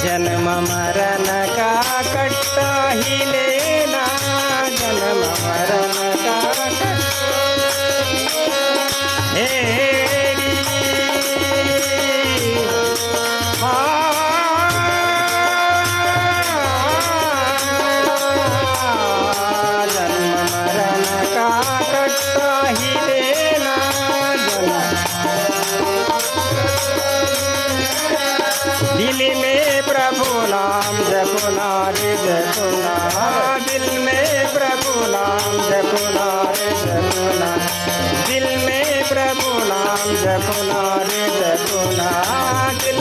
जन्म मरण का कट्टा ही लेना, जन्म मरण का हेरी जन्म मरण का कट्टा ही लेना, दिल में प्रभु नाम जपना रे जपना, दिल में प्रभु नाम जपना रे जपना, दिल में प्रभु नाम जपना रे जपना, दिल